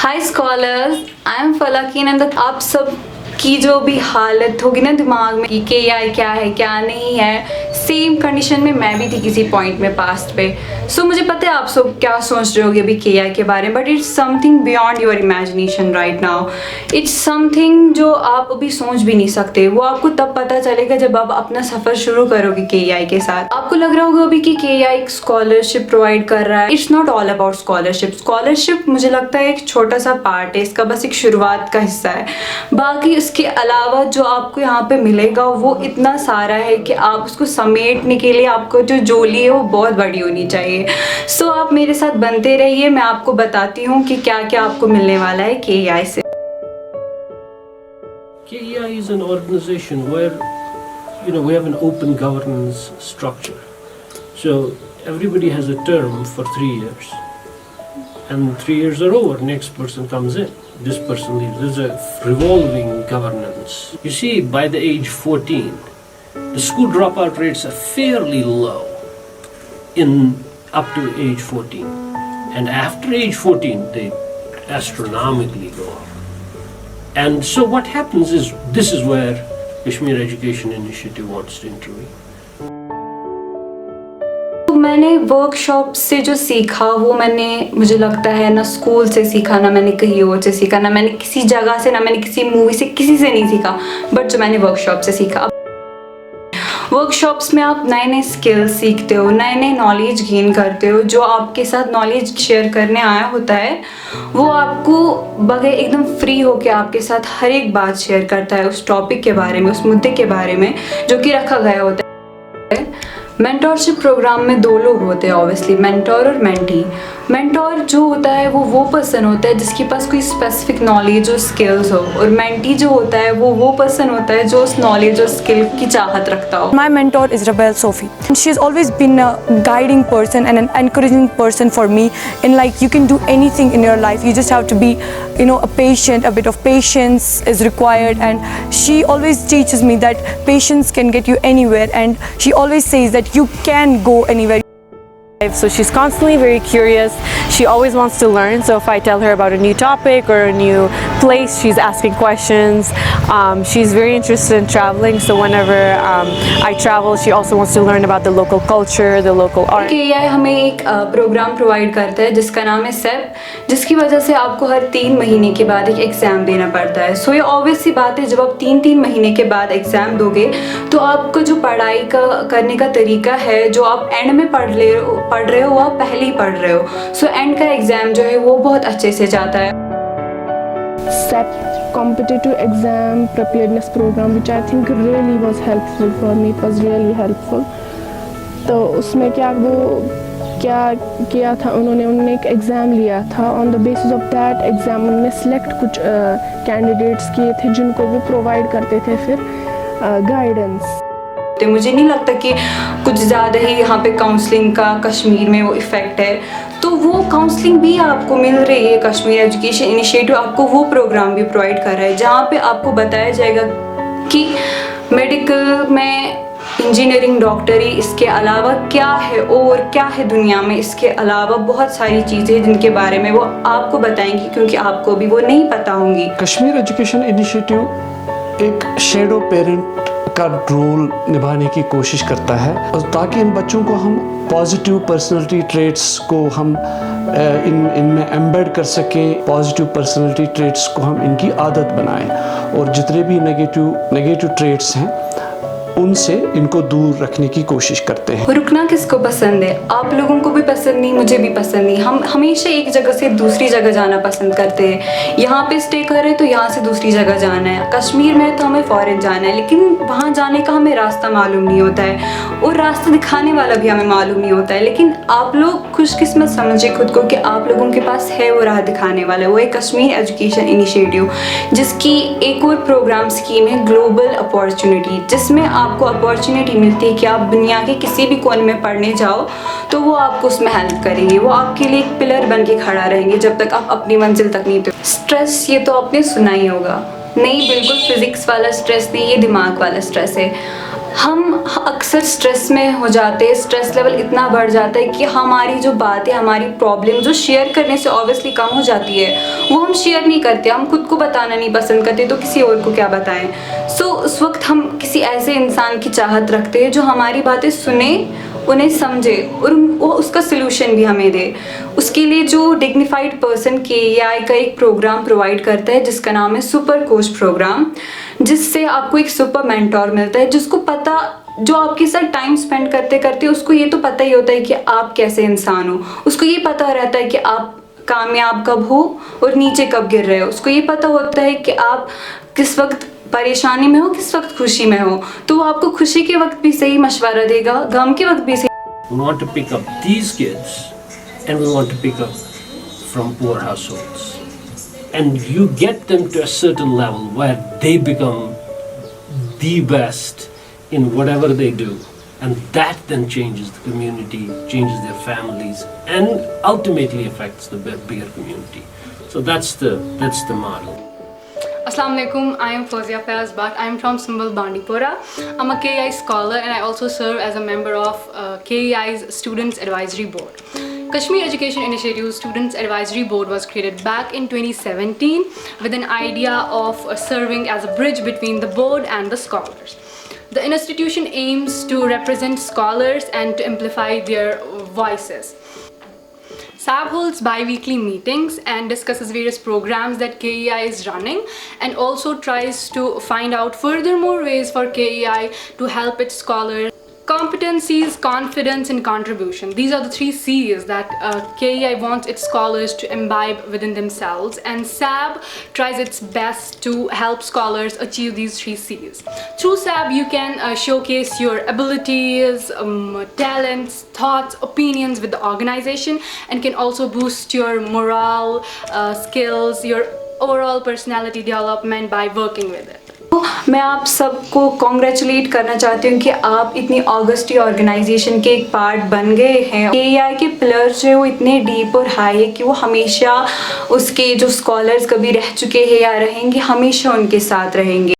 Hi scholars, I am Falakeen and आप सब की जो भी हालत होगी ना दिमाग में कि AI क्या है क्या नहीं है, सेम कंडीशन में मैं भी थी किसी पॉइंट में पास्ट पे। सो मुझे पता है आप सब क्या सोच रहे होगे अभी KI के बारे में, but it's something beyond your imagination right now. It's something जो आप अभी सोच भी नहीं सकते। वो आपको तब पता चलेगा जब आप अपना सफ़र शुरू करोगे KI के साथ। आपको लग रहा होगा अभी कि KI एक स्कॉलरशिप प्रोवाइड कर रहा है। It's not all about scholarship. Scholarship मुझे लगता है एक छोटा सा पार्ट है, इसका बस एक शुरुआत का हिस्सा है। बाकी इसके अलावा जो आपको यहाँ पे मिलेगा वो इतना सारा है कि आप उसको समेटने के लिए आपको जो जोली है वो बहुत बड़ी होनी चाहिए। सो आप मेरे साथ बनते रहिए, मैं आपको बताती हूँ कि क्या क्या आपको मिलने वाला है KI से। KEI is an organization where we have an open governance structure. So everybody has a term for 3 years, and 3 years are over. Next person comes in. This person leaves. There's a revolving governance. You see, by the age 14, the school dropout rates are fairly low in up to age 14, and after age 14, they astronomically go up. And so what happens is, this is where Kashmir Education Initiative wants to intervene. मैंने workshop से जो सीखा वो मुझे लगता है ना school से सीखा, ना मैंने कहीं और से सीखा, ना मैंने किसी जगह से, ना मैंने किसी मूवी से, किसी से नहीं सीखा। बट जो मैंने वर्कशॉप से सीखा, वर्कशॉप्स में आप नए नए स्किल्स सीखते हो, नए नए नॉलेज गेन करते हो। जो आपके साथ नॉलेज शेयर करने आया होता है वो आपको बगैर एकदम फ्री होके आपके साथ हर एक बात शेयर करता है उस टॉपिक के बारे में, उस मुद्दे के बारे में जो कि रखा गया होता है। मेंटोरशिप प्रोग्राम में 2 लोग होते हैं ऑब्वियसली, मेंटोर और मेंटी। मेंटोर जो होता है वो पर्सन होता है जिसके पास कोई स्पेसिफिक नॉलेज और स्किल्स हो, और मेंटी जो होता है वो पर्सन होता है जो उस नॉलेज और स्किल की चाहत रखता हो। My mentor is Rabel Sophie, and she's always been a guiding person and an encouraging person for me. And like, you can do anything in your life, you just have to be a patient. A bit of patience is required, and she always teaches me that patience can get you anywhere, and she always says that you can go anywhere. So she's constantly very curious. She always wants to learn. So if I tell her about a new topic or a new place, she's asking questions. She's very interested in traveling. So whenever I travel, she also wants to learn about the local culture, the local art. KI हमें एक programme provide करता है जिसका नाम है SEP, जिसकी वजह से आपको हर 3 महीने के बाद एक एग्ज़ाम देना पड़ता है। सो ये ऑब्वियस सी बात है, जब आप 3 महीने के बाद एग्ज़ाम दोगे तो आपको जो पढ़ाई करने का तरीका है, जो आप एंड में पढ़ रहे हो वो आप पहले ही पढ़ रहे हो। सो एंड का एग्ज़ाम जो है वो बहुत अच्छे से जाता है। SEP competitive exam preparedness program, which I think really was helpful for me. It was really helpful. तो उसमें क्या किया था उन्होंने एक एग्ज़ाम लिया था। On the basis of that exam उन्होंने सेलेक्ट कुछ कैंडिडेट्स किए थे जिनको वो प्रोवाइड करते थे फिर गाइडेंस। मुझे नहीं लगता कि कुछ ज़्यादा ही यहाँ पे काउंसलिंग का कश्मीर में वो इफ़ेक्ट है। तो वो काउंसलिंग भी आपको मिल रही है। कश्मीर एजुकेशन इनिशिएटिव आपको वो प्रोग्राम भी प्रोवाइड कर रहा है जहाँ पे आपको बताया जाएगा कि मेडिकल में, इंजीनियरिंग, डॉक्टरी, इसके अलावा क्या है और क्या है दुनिया में। इसके अलावा बहुत सारी चीज़ें जिनके बारे में वो आपको बताएंगी, क्योंकि आपको भी वो नहीं पता होंगी। कश्मीर एजुकेशन इनिशिएटिव एक शेडो पेरेंट का रोल निभाने की कोशिश करता है, ताकि इन बच्चों को हम पॉजिटिव पर्सनालिटी ट्रेट्स को हम इनमें एम्बेड कर सकें। पॉजिटिव पर्सनालिटी ट्रेट्स को हम इनकी आदत बनाएं, और जितने भी नेगेटिव ट्रेट्स हैं उनसे इनको दूर रखने की कोशिश करते हैं। रुकना किसको पसंद है? आप लोगों को भी पसंद नहीं, मुझे भी पसंद नहीं। हम हमेशा एक जगह से दूसरी जगह जाना पसंद करते हैं। यहाँ पे स्टे कर रहे हैं तो यहाँ से दूसरी जगह जाना है। कश्मीर में तो हमें फॉरेन जाना है, लेकिन वहाँ जाने का हमें रास्ता मालूम नहीं होता है, और रास्ता दिखाने वाला भी हमें मालूम नहीं होता है। लेकिन आप लोग खुशकिस्मत समझे खुद को कि आप लोगों के पास है वो राह दिखाने वाला। वो है कश्मीर एजुकेशन इनिशिएटिव, जिसकी एक और प्रोग्राम स्कीम है ग्लोबल अपॉर्चुनिटी, जिसमें आपको अपॉर्चुनिटी मिलती है कि आप दुनिया के किसी भी कोने में पढ़ने जाओ तो वो आपको उसमें हेल्प करेंगे। वो आपके लिए एक पिलर बन के खड़ा रहेंगे जब तक आप अपनी मंजिल तक नहीं पहुंचते। स्ट्रेस, ये तो आपने सुना ही होगा। नहीं, बिल्कुल फिजिक्स वाला स्ट्रेस नहीं, ये दिमाग वाला स्ट्रेस है। हम अक्सर स्ट्रेस में हो जाते हैं, स्ट्रेस लेवल इतना बढ़ जाता है कि हमारी जो बातें, हमारी प्रॉब्लम जो शेयर करने से ऑब्वियसली कम हो जाती है, वो हम शेयर नहीं करते, हम खुद को बताना नहीं पसंद करते, तो किसी और को क्या बताएं। सो उस वक्त हम किसी ऐसे इंसान की चाहत रखते हैं जो हमारी बातें सुने, उन्हें समझे और वो उसका सलूशन भी हमें दे। उसके लिए जो डिग्निफाइड पर्सन KEI का एक प्रोग्राम प्रोवाइड करता है जिसका नाम है सुपर कोच प्रोग्राम, जिससे आपको एक सुपर मेंटोर मिलता है जिसको पता, जो आपके साथ टाइम स्पेंड करते करते उसको ये तो पता ही होता है कि आप कैसे इंसान हो, उसको ये पता रहता है कि आप कामयाब कब हो और नीचे कब गिर रहे हो, उसको ये पता होता है कि आप किस वक्त परेशानी में हो, किस वक्त खुशी में हो, तो वो आपको खुशी के वक्त भी सही मशवरा देगा, गम के वक्त भी सही। We want to pick up these kids and we want to pick up from poor households. And you get them to a certain level where they become the best in whatever they do. And that then changes the community, changes their families, and ultimately affects the bigger community. So that's the model. Assalamu alaikum, I am Fawzia Faiz Bhatt. I am from Simbal, Bandipora. I'm a KEI scholar and I also serve as a member of KEI's Students Advisory Board. Kashmir Education Initiative Students Advisory Board was created back in 2017 with an idea of serving as a bridge between the board and the scholars. The institution aims to represent scholars and to amplify their voices. SAB holds bi-weekly meetings and discusses various programs that KEI is running, and also tries to find out furthermore ways for KEI to help its scholars. Competencies, confidence and contribution. These are the 3 C's that KEI wants its scholars to imbibe within themselves, and SAB tries its best to help scholars achieve these 3 C's. Through SAB you can showcase your abilities, talents, thoughts, opinions with the organization, and can also boost your morale, skills, your overall personality development by working with it. मैं आप सबको congratulate करना चाहती हूँ कि आप इतनी August organisation के एक पार्ट बन गए हैं। KEI के पिलर्स जो है वो इतने डीप और हाई है कि वो हमेशा उसके जो स्कॉलर्स कभी रह चुके हैं या रहेंगे, हमेशा उनके साथ रहेंगे।